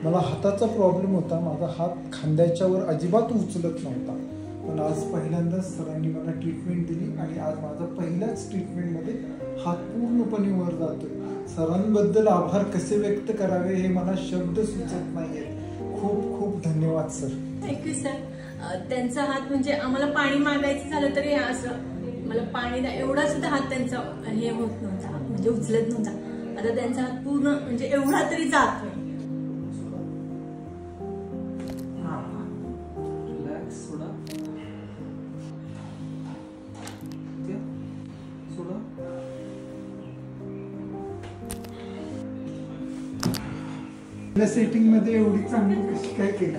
मला हाताचा प्रॉब्लेम होता, माझा हात खांद्याच्या वर अजिबात उचलत नव्हता, पण आज पहिल्यांदाच सरांनी मला ट्रीटमेंट दिली आणि आज माझा पहिल्याच ट्रीटमेंटमध्ये हात पूर्णपणे वर जातोय. सरांबद्दल आभार कसे व्यक्त करावे हे मला शब्द सुचत नाहीयेत. खूप खूप धन्यवाद सर. Thank you sir. त्यांचा हात म्हणजे आम्हाला पाणी मागायचं झालं तरी असं मला पाणी द्या एवढा सुद्धा हात त्यांचा हे होत नव्हता, म्हणजे उचलत नव्हता. आता त्यांचा हात पूर्ण म्हणजे एवढा तरी जातोय. सेटिंग मध्ये एवढी चांगली कशी काय केली.